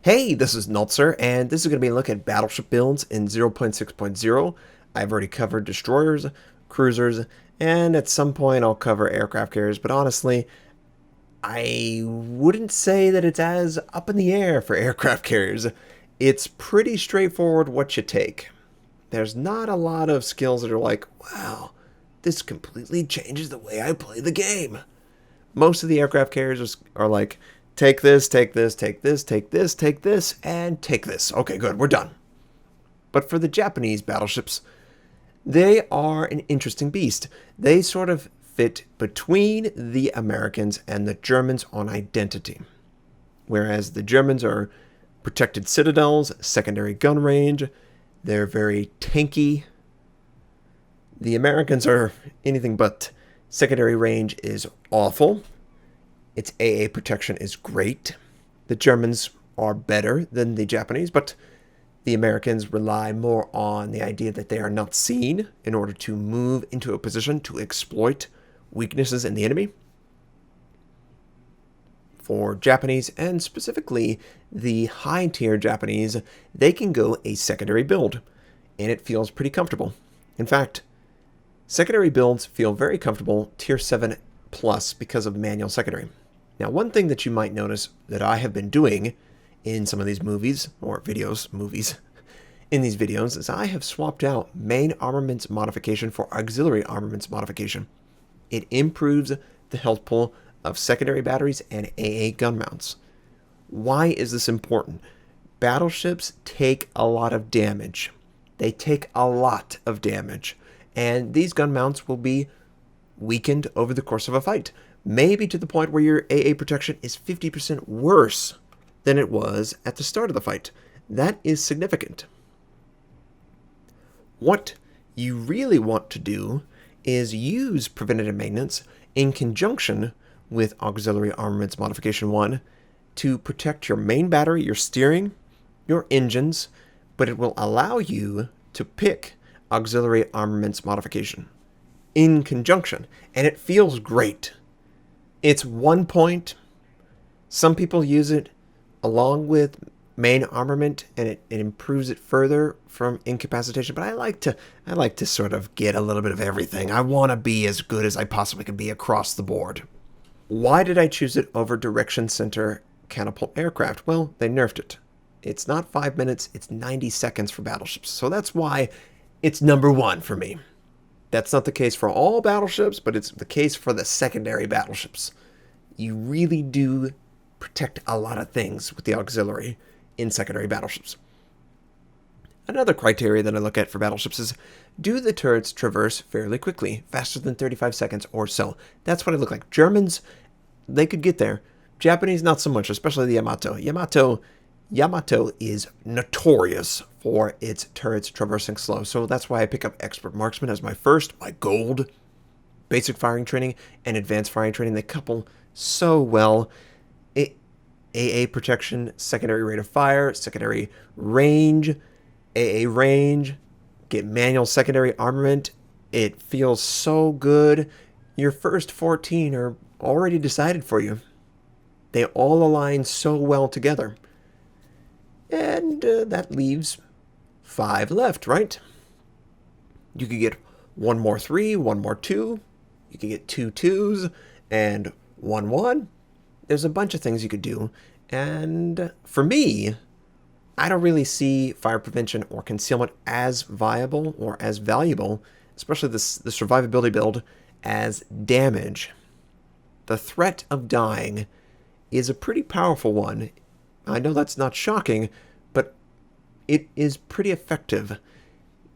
Hey, this is Notser, and this is going to be a look at battleship builds in 0.6.0. I've already covered destroyers, cruisers, and at some point I'll cover aircraft carriers, but honestly, I wouldn't say that it's as up in the air for aircraft carriers. It's pretty straightforward what you take. There's not a lot of skills that are like, wow, this completely changes the way I play the game. Most of the aircraft carriers are like, take this, take this, take this, take this, take this, and take this. Okay, good, we're done. But for the Japanese battleships, they are an interesting beast. They sort of fit between the Americans and the Germans on identity. Whereas the Germans are protected citadels, secondary gun range, they're very tanky. The Americans are anything but. Secondary range is awful. Its AA protection is great. The Germans are better than the Japanese, but the Americans rely more on the idea that they are not seen in order to move into a position to exploit weaknesses in the enemy. For Japanese, and specifically the high-tier Japanese, they can go a secondary build, and it feels pretty comfortable. In fact, secondary builds feel very comfortable tier 7 plus because of manual secondary. Now, one thing that you might notice that I have been doing in some of these movies, or videos, in these videos, is I have swapped out main armaments modification for auxiliary armaments modification. It improves the health pool of secondary batteries and AA gun mounts. Why is this important? Battleships take a lot of damage. They take a lot of damage. And these gun mounts will be weakened over the course of a fight. Maybe to the point where your AA protection is 50% worse than it was at the start of the fight. That is significant. What you really want to do is use preventative maintenance in conjunction with auxiliary armaments modification 1 to protect your main battery, your steering, your engines, but it will allow you to pick auxiliary armaments modification in conjunction, and it feels great. It's 1 point. Some people use it along with main armament, and it improves it further from incapacitation. But I like to sort of get a little bit of everything. I want to be as good as I possibly can be across the board. Why did I choose it over direction center catapult aircraft? Well, they nerfed it. It's not 5 minutes, it's 90 seconds for battleships. So that's why it's number 1 for me. That's not the case for all battleships, but it's the case for the secondary battleships. You really do protect a lot of things with the auxiliary in secondary battleships. Another criteria that I look at for battleships is, do the turrets traverse fairly quickly, faster than 35 seconds or so? That's what it looked like. Germans, they could get there. Japanese, not so much, especially the Yamato. Yamato is notorious for its turrets traversing slow, so that's why I pick up Expert Marksman as my gold. Basic firing training and advanced firing training, they couple so well. AA protection, secondary rate of fire, secondary range, AA range, get manual secondary armament. It feels so good. Your first 14 are already decided for you. They all align so well together. And that leaves 5 left, right? You could get 1 more 3, 1 more 2. You could get 2 2s and 1 1. There's a bunch of things you could do. And for me, I don't really see fire prevention or concealment as viable or as valuable, especially the survivability build, as damage. The threat of dying is a pretty powerful one. I know that's not shocking, but it is pretty effective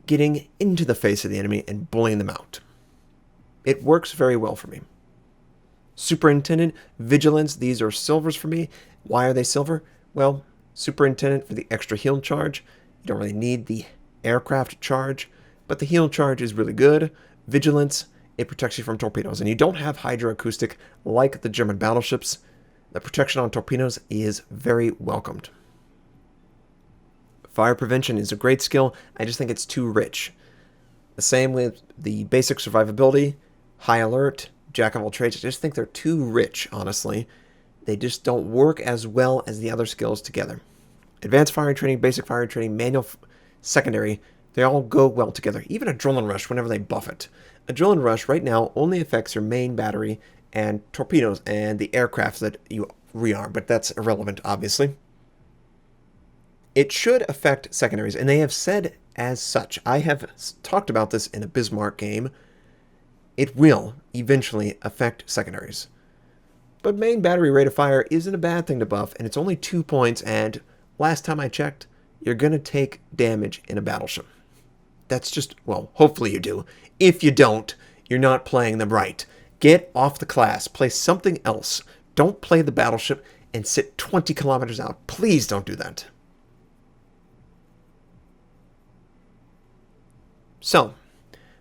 getting into the face of the enemy and bullying them out. It works very well for me. Superintendent, Vigilance, these are silvers for me. Why are they silver? Well, Superintendent for the extra heal charge. You don't really need the aircraft charge, but the heal charge is really good. Vigilance, it protects you from torpedoes, and you don't have hydroacoustic like the German battleships. The protection on torpedoes is very welcomed. Fire prevention is a great skill. I just think it's too rich. The same with the basic survivability, high alert, jack of all trades. I just think they're too rich, honestly. They just don't work as well as the other skills together. Advanced firing training, basic firing training, secondary, they all go well together. Even adrenaline rush whenever they buff it. Adrenaline rush right now only affects your main battery and torpedoes and the aircraft that you rearm, but that's irrelevant, obviously. It should affect secondaries, and they have said as such. I have talked about this in a Bismarck game. It will eventually affect secondaries. But main battery rate of fire isn't a bad thing to buff, and it's only 2 points, and last time I checked, you're going to take damage in a battleship. That's just, well, hopefully you do. If you don't, you're not playing them right. Get off the class. Play something else. Don't play the battleship and sit 20 kilometers out. Please don't do that. So,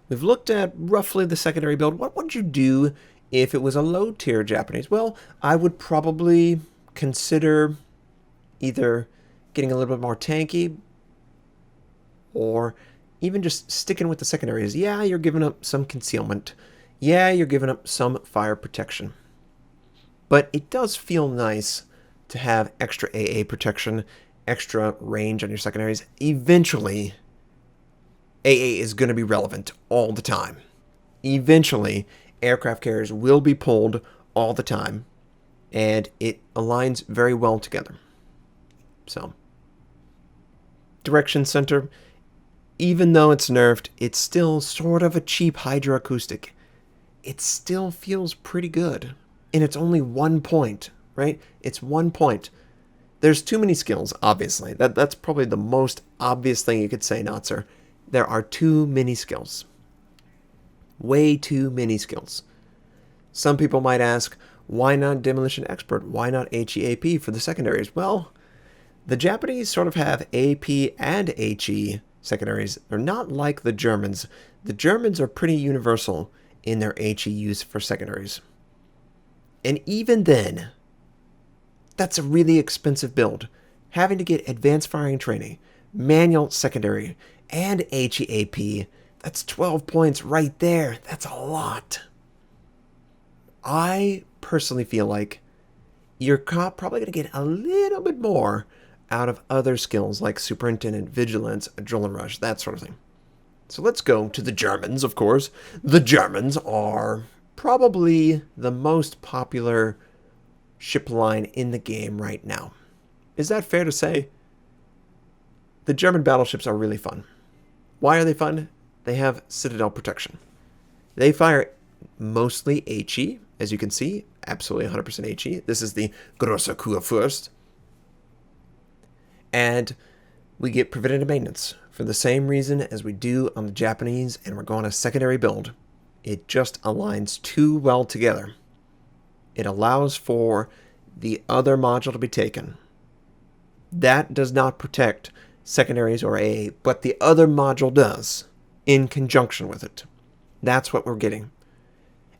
we've looked at roughly the secondary build. What would you do if it was a low-tier Japanese? Well, I would probably consider either getting a little bit more tanky or even just sticking with the secondaries. Yeah, you're giving up some concealment. Yeah, you're giving up some fire protection. But it does feel nice to have extra AA protection, extra range on your secondaries. Eventually, AA is going to be relevant all the time. Eventually, aircraft carriers will be pulled all the time, and it aligns very well together. So, Direction Center, even though it's nerfed, it's still sort of a cheap hydroacoustic. It still feels pretty good. And it's only 1 point, right? It's 1 point. There's too many skills, obviously. That's probably the most obvious thing you could say, Notser. There are too many skills. Way too many skills. Some people might ask, why not Demolition Expert? Why not HEAP for the secondaries? Well, the Japanese sort of have AP and HE secondaries. They're not like the Germans. The Germans are pretty universal in their HE use for secondaries. And even then, that's a really expensive build. Having to get advanced firing training, manual secondary, and HEAP, that's 12 points right there. That's a lot. I personally feel like you're probably going to get a little bit more out of other skills like Superintendent, Vigilance, Adrenaline Rush, that sort of thing. So let's go to the Germans, of course. The Germans are probably the most popular ship line in the game right now. Is that fair to say? The German battleships are really fun. Why are they fun? They have citadel protection. They fire mostly HE, as you can see, absolutely 100% HE. This is the Grosse Kurfürst. And we get preventative maintenance for the same reason as we do on the Japanese, and we're going a secondary build. It just aligns too well together. It allows for the other module to be taken. That does not protect secondaries or AA, but the other module does, in conjunction with it. That's what we're getting.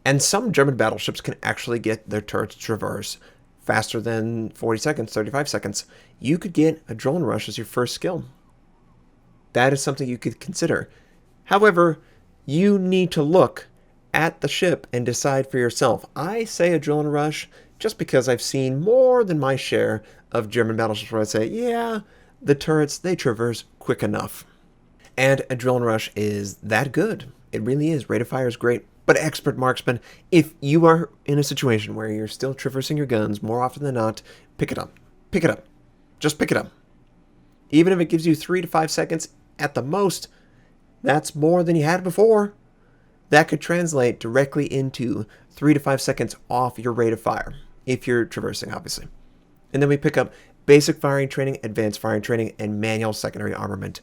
And some German battleships can actually get their turrets to traverse faster than 40 seconds, 35 seconds. You could get a drone rush as your first skill. That is something you could consider. However, you need to look at the ship and decide for yourself. I say adrenaline rush just because I've seen more than my share of German battleships where I say, yeah, the turrets, they traverse quick enough. And adrenaline rush is that good. It really is. Rate of fire is great. But expert marksman, if you are in a situation where you're still traversing your guns more often than not, pick it up. Pick it up. Just pick it up. Even if it gives you 3 to 5 seconds at the most, that's more than you had before. That could translate directly into 3 to 5 seconds off your rate of fire, if you're traversing, obviously. And then we pick up basic firing training, advanced firing training, and manual secondary armament.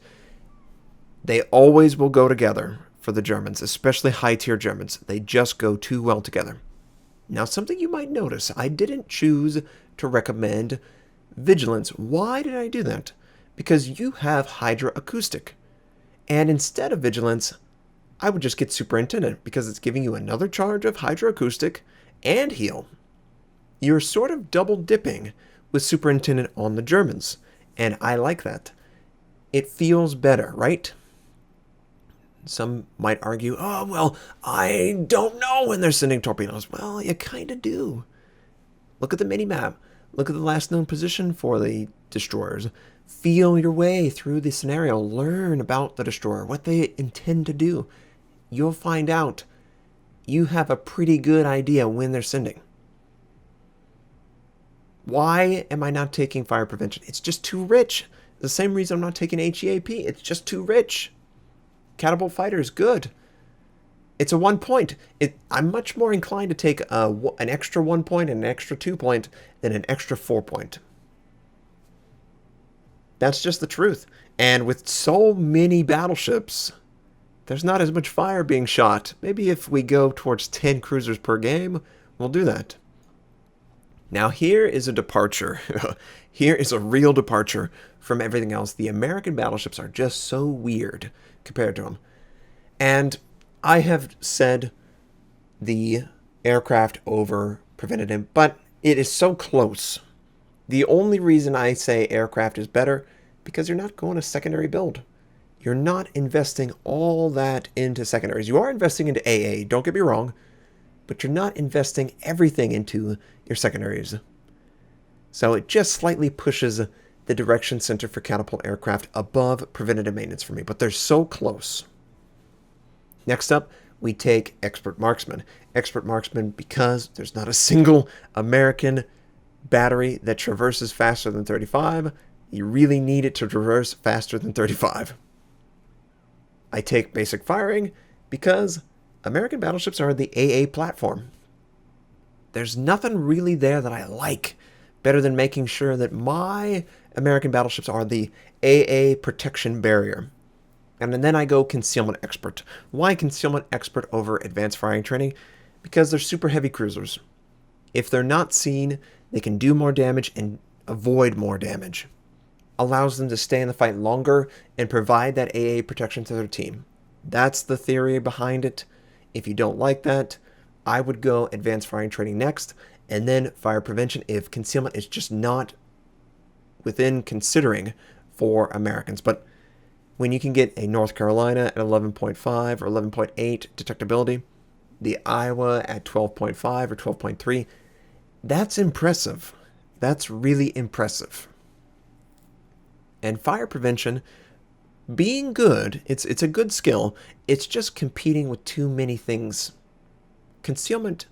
They always will go together for the Germans, especially high-tier Germans. They just go too well together. Now, something you might notice, I didn't choose to recommend Vigilance. Why did I do that? Because you have hydroacoustic. And instead of Vigilance, I would just get Superintendent, because it's giving you another charge of hydroacoustic and heal. You're sort of double dipping with Superintendent on the Germans, and I like that. It feels better, right? Some might argue, oh, well, I don't know when they're sending torpedoes. Well, you kind of do. Look at the mini-map. Look at the last known position for the destroyers. Feel your way through the scenario. Learn about the destroyer, what they intend to do. You'll find out you have a pretty good idea when they're sending. Why am I not taking fire prevention? It's just too rich. The same reason I'm not taking HEAP. It's just too rich. Catapult fighter is good. It's a 1 point. I'm much more inclined to take an extra 1 point and an extra 2 point than an extra 4 point. That's just the truth. And with so many battleships, there's not as much fire being shot. Maybe if we go towards 10 cruisers per game, we'll do that. Now here is a departure. Here is a real departure from everything else. The American battleships are just so weird compared to them. And I have said the aircraft over preventative, but it is so close. The only reason I say aircraft is better, because you're not going a secondary build. You're not investing all that into secondaries. You are investing into AA, don't get me wrong, but you're not investing everything into your secondaries. So it just slightly pushes the direction center for catapult aircraft above preventative maintenance for me, but they're so close. Next up, we take expert marksman. Expert marksman because there's not a single American battery that traverses faster than 35. You really need it to traverse faster than 35. I take basic firing because American battleships are the AA platform. There's nothing really there that I like better than making sure that my American battleships are the AA protection barrier. And then I go concealment expert. Why concealment expert over advanced firing training? Because they're super heavy cruisers. If they're not seen, they can do more damage and avoid more damage. Allows them to stay in the fight longer and provide that AA protection to their team. That's the theory behind it. If you don't like that, I would go advanced firing training next, and then fire prevention if concealment is just not within considering for Americans. But when you can get a North Carolina at 11.5 or 11.8 detectability, the Iowa at 12.5 or 12.3, that's impressive. That's really impressive. And fire prevention, being good, it's a good skill. It's just competing with too many things. Concealment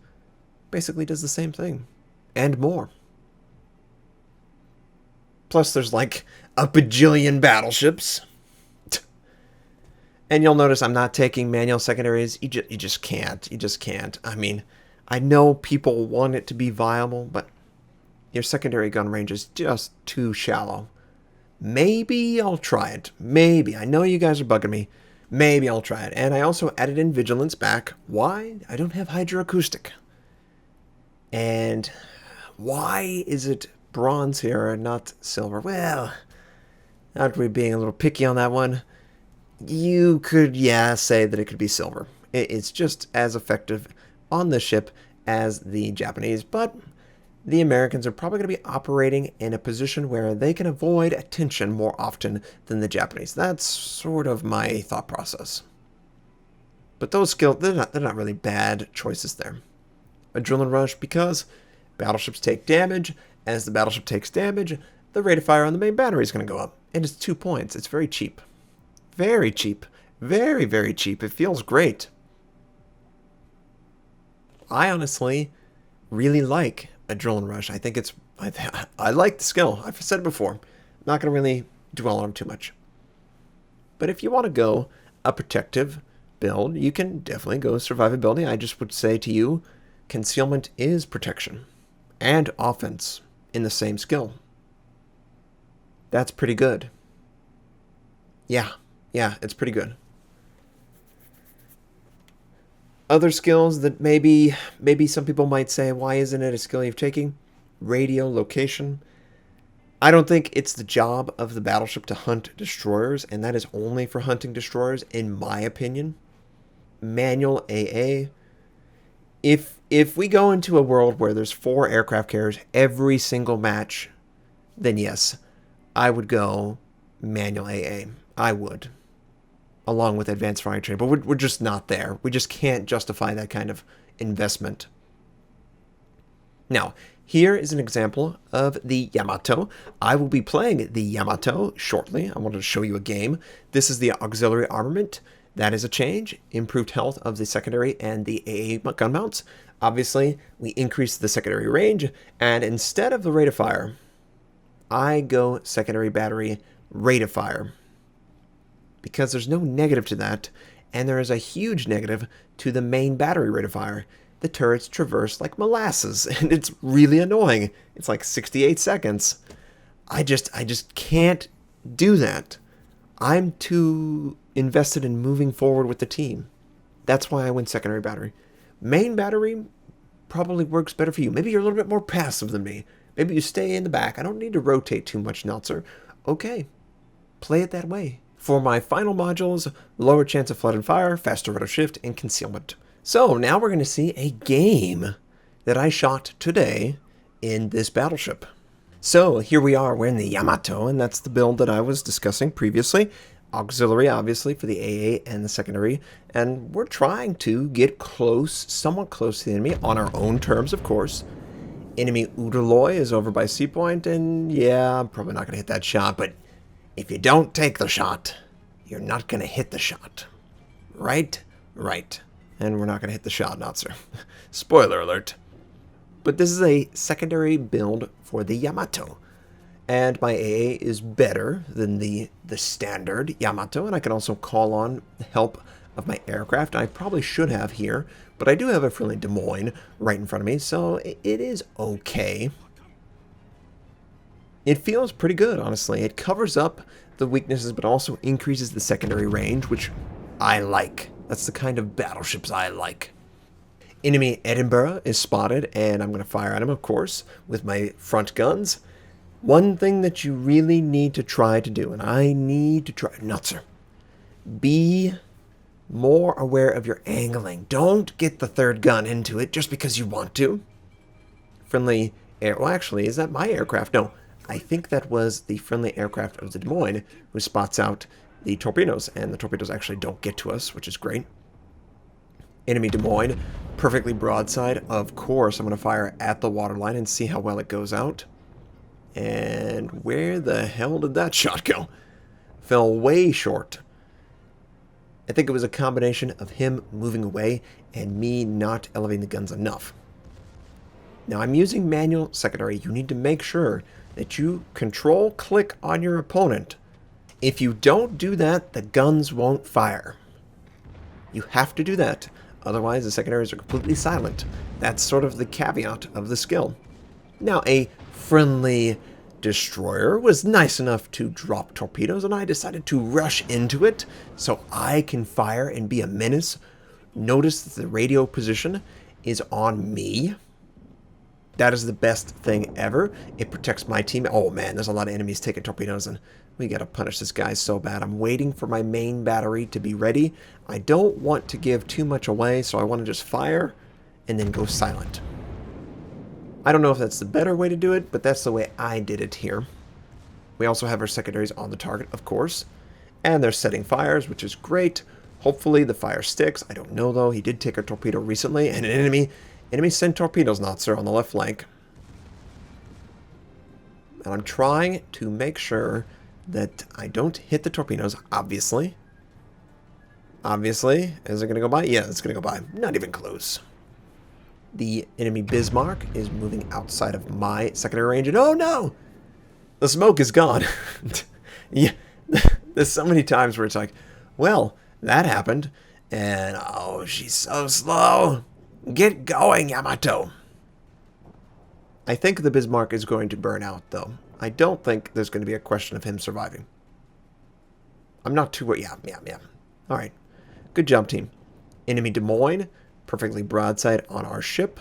basically does the same thing, and more. Plus, there's like a bajillion battleships. And you'll notice I'm not taking manual secondaries. You just can't. You just can't. I mean, I know people want it to be viable, but your secondary gun range is just too shallow. Maybe I'll try it. Maybe. I know you guys are bugging me. Maybe I'll try it. And I also added in vigilance back. Why? I don't have hydroacoustic. And why is it bronze here and not silver? Well, after we being a little picky on that one, you could, say that it could be silver. It's just as effective on the ship as the Japanese, but the Americans are probably going to be operating in a position where they can avoid attention more often than the Japanese. That's sort of my thought process. But those skills, they're not really bad choices there. Adrenaline rush because battleships take damage. As the battleship takes damage, the rate of fire on the main battery is going to go up. And it's 2 points. It's very cheap. Very cheap. Very, very cheap. It feels great. I honestly really like Adrenaline Rush. I think I like the skill. I've said it before. I'm not going to really dwell on it too much. But if you want to go a protective build, you can definitely go survivability. I just would say to you, concealment is protection and offense in the same skill. That's pretty good. Yeah, it's pretty good. Other skills that maybe some people might say, why isn't it a skill you're taking? Radio location. I don't think it's the job of the battleship to hunt destroyers, and that is only for hunting destroyers, in my opinion. Manual AA. If we go into a world where there's 4 aircraft carriers every single match, then yes, I would go manual AA. I would. Along with advanced firing training. But we're just not there. We just can't justify that kind of investment. Now, Here is an example of the Yamato. I will be playing the Yamato shortly. I wanted to show you a game. This is the auxiliary armament. That is a change. Improved health of the secondary and the AA gun mounts. Obviously, we increased the secondary range, and instead of the rate of fire, I go secondary battery rate of fire. Because there's no negative to that, and there is a huge negative to the main battery rate of fire. The turrets traverse like molasses, and it's really annoying. It's like 68 seconds. I just can't do that. I'm too invested in moving forward with the team. That's why I went secondary battery. Main battery probably works better for you. Maybe you're a little bit more passive than me. Maybe you stay in the back. I don't need to rotate too much, Notser. Okay, play it that way. For my final modules, lower chance of flood and fire, faster rate of shift, and concealment. So now we're going to see a game that I shot today in this battleship. So here we are, we're in the Yamato, and that's the build that I was discussing previously. Auxiliary, obviously, for the AA and the secondary, and we're trying to get close, somewhat close to the enemy, on our own terms, of course. Enemy Udaloy is over by C point, and yeah, I'm probably not going to hit that shot, but if you don't take the shot, you're not going to hit the shot. Right? Right. And we're not going to hit the shot, Notser. Spoiler alert. But this is a secondary build for the Yamato. And my AA is better than the standard Yamato, and I can also call on the help of my aircraft. I probably should have here, but I do have a friendly Des Moines right in front of me, so it is okay. It feels pretty good, honestly. It covers up the weaknesses, but also increases the secondary range, which I like. That's the kind of battleships I like. Enemy Edinburgh is spotted, and I'm going to fire at him, of course, with my front guns. One thing that you really need to try to do, and I need to try... Notser. Be more aware of your angling. Don't get the third gun into it just because you want to. Friendly air... Well, actually, is that my aircraft? No. I think that was the friendly aircraft of the Des Moines who spots out the torpedoes, and the torpedoes actually don't get to us, which is great. Enemy Des Moines, perfectly broadside. Of course, I'm going to fire at the waterline and see how well it goes out. And where the hell did that shot go? Fell way short. I think it was a combination of him moving away and me not elevating the guns enough. Now, I'm using manual secondary. You need to make sure that you control-click on your opponent. If you don't do that, the guns won't fire. You have to do that. Otherwise, the secondaries are completely silent. That's sort of the caveat of the skill. Now, a friendly destroyer was nice enough to drop torpedoes, and I decided to rush into it so I can fire and be a menace. Notice that the radio position is on me. That is the best thing ever. It protects my team. Oh man, there's a lot of enemies taking torpedoes, and we gotta punish this guy so bad. I'm waiting for my main battery to be ready. I don't want to give too much away, so I want to just fire and then go silent. I don't know if that's the better way to do it, but that's the way I did it here. We also have our secondaries on the target, of course, and they're setting fires, which is great. Hopefully the fire sticks. I don't know, though. He did take a torpedo recently, and an enemy sent torpedoes, Notser, on the left flank. And I'm trying to make sure that I don't hit the torpedoes, obviously. Obviously. Is it going to go by? Yeah, it's going to go by. Not even close. The enemy Bismarck is moving outside of my secondary range, and oh no! The smoke is gone. Yeah, there's so many times where it's like, well, that happened, and oh, she's so slow. Get going, Yamato. I think the Bismarck is going to burn out, though. I don't think there's going to be a question of him surviving. I'm not too... Yeah. All right. Good job, team. Enemy Des Moines, perfectly broadside on our ship.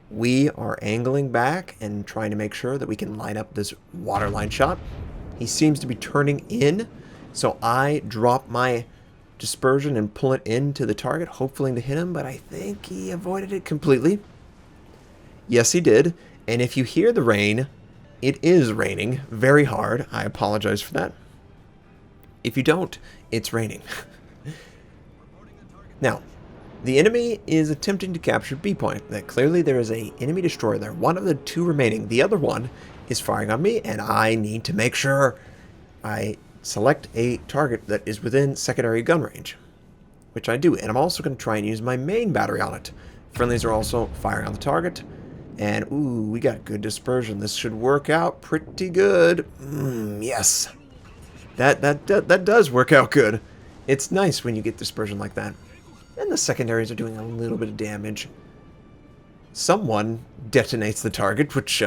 We are angling back and trying to make sure that we can line up this waterline shot. He seems to be turning in, so I drop my dispersion and pull it into the target, hopefully to hit him, but I think he avoided it completely. Yes, he did. And if you hear the rain, it is raining very hard. I apologize for that. If you don't, it's raining. Now, The enemy is attempting to capture B point. That clearly there is a enemy destroyer there. One of the two remaining. The other one is firing on me, and I need to make sure I select a target that is within secondary gun range, which I do. And I'm also going to try and use my main battery on it. Friendlies are also firing on the target. And, ooh, we got good dispersion. This should work out pretty good. Yes. That does work out good. It's nice when you get dispersion like that. And the secondaries are doing a little bit of damage. Someone detonates the target, which,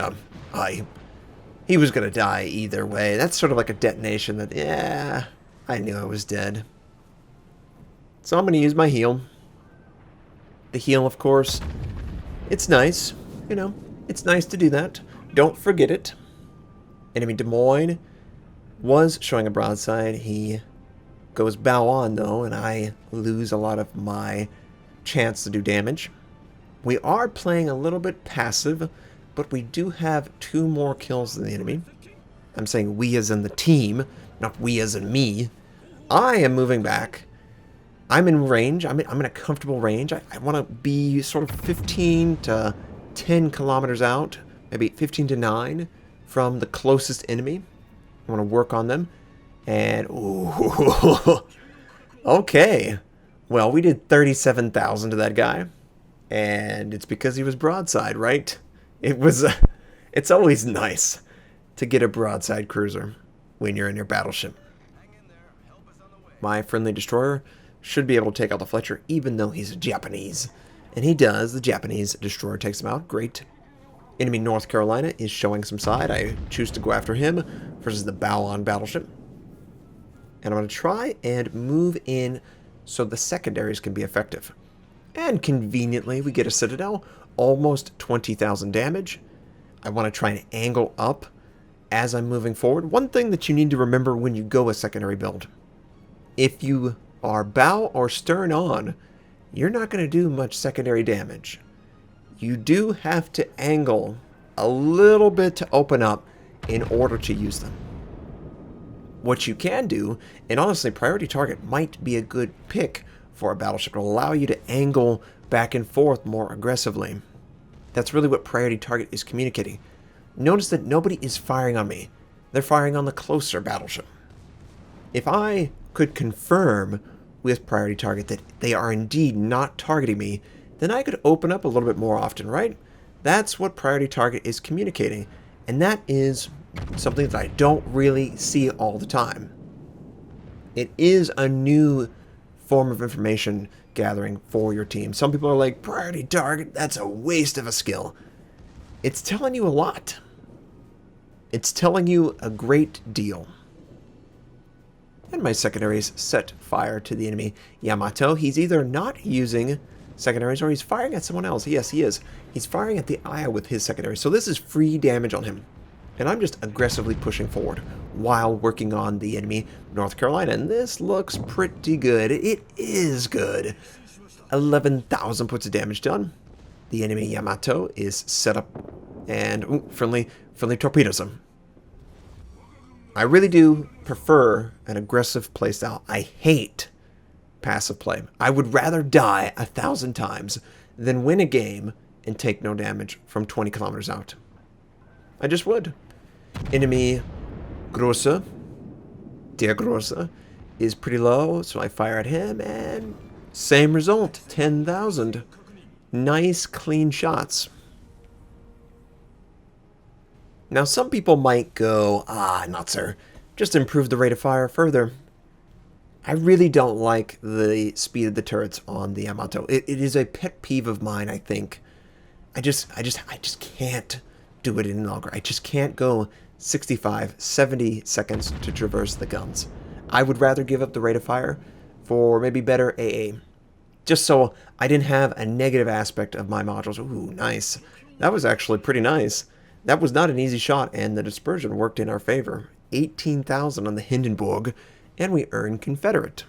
he was going to die either way. That's sort of like a detonation that, yeah, I knew I was dead. So I'm going to use my heal. The heal, of course, it's nice. You know, it's nice to do that. Don't forget it. Enemy Des Moines was showing a broadside. He goes bow on, though, and I lose a lot of my chance to do damage. We are playing a little bit passive, but we do have 2 more kills than the enemy. I'm saying we as in the team, not we as in me. I am moving back. I'm in range. I'm in a comfortable range. I want to be sort of 15 to 10 kilometers out, maybe 15 to 9 from the closest enemy. I want to work on them. And, ooh, okay. Well, we did 37,000 to that guy. And it's because he was broadside, right? It's always nice to get a broadside cruiser when you're in your battleship. My friendly destroyer should be able to take out the Fletcher, even though he's Japanese. And he does. The Japanese destroyer takes him out. Great. Enemy North Carolina is showing some side. I choose to go after him versus the bow-on battleship. And I'm going to try and move in so the secondaries can be effective. And conveniently, we get a Citadel, almost 20,000 damage. I want to try and angle up as I'm moving forward. One thing that you need to remember when you go a secondary build. If you are bow or stern on, you're not going to do much secondary damage. You do have to angle a little bit to open up in order to use them. What you can do, and honestly, priority target might be a good pick for a battleship to allow you to angle back and forth more aggressively. That's really what priority target is communicating. Notice that nobody is firing on me. They're firing on the closer battleship. If I could confirm with priority target that they are indeed not targeting me, then I could open up a little bit more often, right? That's what priority target is communicating, and that is something that I don't really see all the time. It is a new form of information gathering for your team. Some people are like, priority target, that's a waste of a skill. It's telling you a lot. It's telling you a great deal. And my secondaries set fire to the enemy Yamato. He's either not using secondaries or he's firing at someone else. Yes, he is. He's firing at the Aya with his secondaries. So this is free damage on him. And I'm just aggressively pushing forward while working on the enemy North Carolina. And this looks pretty good. It is good. 11,000 points of damage done. The enemy Yamato is set up and friendly torpedoes him. I really do prefer an aggressive playstyle. I hate passive play. I would rather die 1,000 times than win a game and take no damage from 20 kilometers out. I just would. Enemy Grosse, Der Grosse, is pretty low, so I fire at him, and same result, 10,000. Nice, clean shots. Now, some people might go, Notser, just improve the rate of fire further. I really don't like the speed of the turrets on the Yamato. It is a pet peeve of mine, I think. I just can't do it any longer. I just can't go 65, 70 seconds to traverse the guns. I would rather give up the rate of fire for maybe better AA. Just so I didn't have a negative aspect of my modules. Ooh, nice. That was actually pretty nice. That was not an easy shot, and the dispersion worked in our favor. 18,000 on the Hindenburg, and we earned Confederate.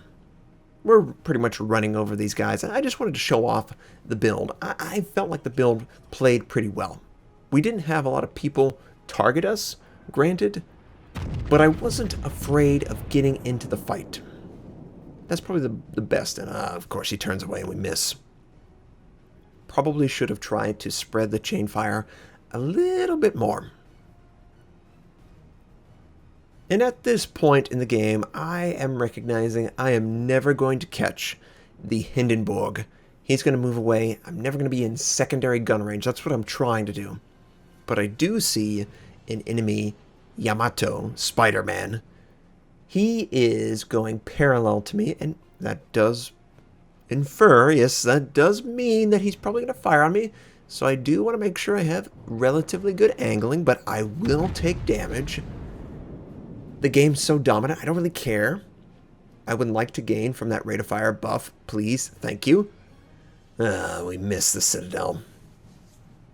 We're pretty much running over these guys. I just wanted to show off the build. I felt like the build played pretty well. We didn't have a lot of people target us, granted, but I wasn't afraid of getting into the fight. That's probably the best, and of course he turns away and we miss. probably should have tried to spread the chain fire a little bit more. And at this point in the game, I am recognizing I am never going to catch the Hindenburg. He's going to move away. I'm never going to be in secondary gun range. That's what I'm trying to do. But I do see an enemy, Yamato, Spider-Man. He is going parallel to me, and that does infer, yes, that does mean that he's probably going to fire on me. So I do want to make sure I have relatively good angling, but I will take damage. The game's so dominant, I don't really care. I would like to gain from that rate of fire buff, please. Thank you. We missed the Citadel.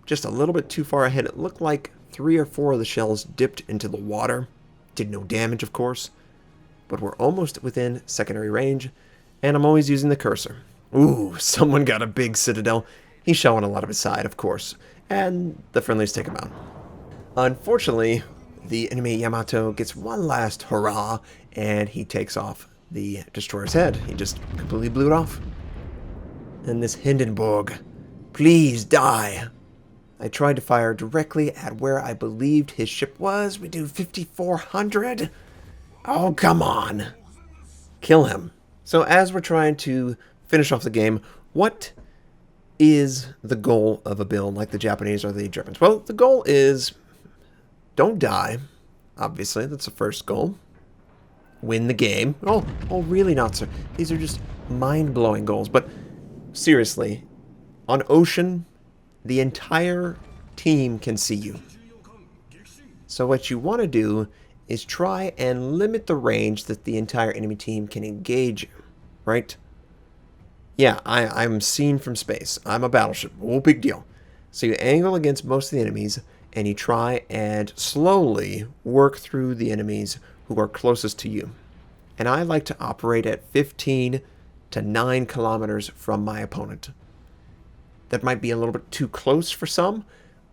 Just a little bit too far ahead. It looked like 3 or 4 of the shells dipped into the water. Did no damage, of course. But we're almost within secondary range, and I'm always using the cursor. Ooh, someone got a big Citadel. He's showing a lot of his side, of course. And the friendlies take him out. Unfortunately, the enemy Yamato gets one last hurrah, and he takes off the destroyer's head. He just completely blew it off. And this Hindenburg, please die. I tried to fire directly at where I believed his ship was. We do 5,400. Oh, come on. Kill him. So as we're trying to finish off the game, what is the goal of a build like the Japanese or the Germans? Well, the goal is don't die. Obviously, that's the first goal. Win the game. Oh, really, Notser? These are just mind-blowing goals. But seriously, on Ocean, the entire team can see you. So what you want to do is try and limit the range that the entire enemy team can engage you, right? Yeah, I'm seen from space. I'm a battleship. Oh, big deal. So you angle against most of the enemies, and you try and slowly work through the enemies who are closest to you. And I like to operate at 15 to 9 kilometers from my opponent. That might be a little bit too close for some,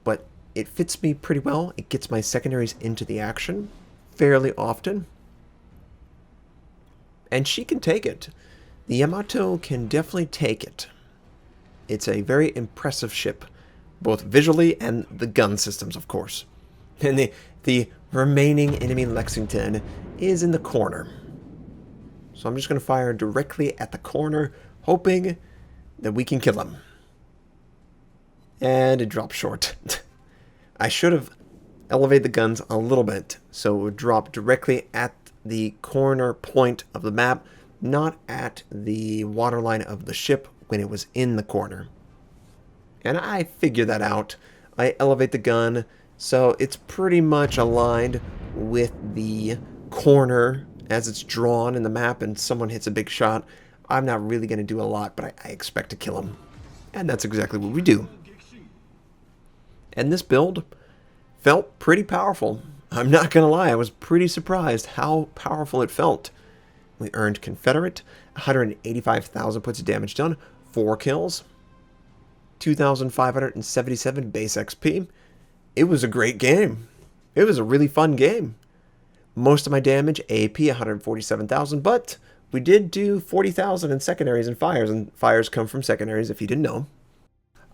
but it fits me pretty well. It gets my secondaries into the action fairly often. And she can take it. The Yamato can definitely take it. It's a very impressive ship, both visually and the gun systems, of course. And the remaining enemy Lexington is in the corner. So I'm just going to fire directly at the corner, hoping that we can kill him. And it dropped short. I should have elevated the guns a little bit so it would drop directly at the corner point of the map, not at the waterline of the ship when it was in the corner. And I figured that out. I elevate the gun so it's pretty much aligned with the corner as it's drawn in the map, and someone hits a big shot. I'm not really going to do a lot, but I expect to kill him. And that's exactly what we do. And this build felt pretty powerful. I'm not going to lie, I was pretty surprised how powerful it felt. We earned Confederate, 185,000 points of damage done, 4 kills, 2,577 base XP. It was a great game. It was a really fun game. Most of my damage, AP, 147,000, but we did do 40,000 in secondaries and fires come from secondaries if you didn't know.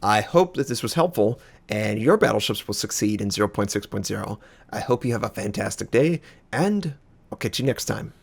I hope that this was helpful, and your battleships will succeed in 0.6.0. I hope you have a fantastic day, and I'll catch you next time.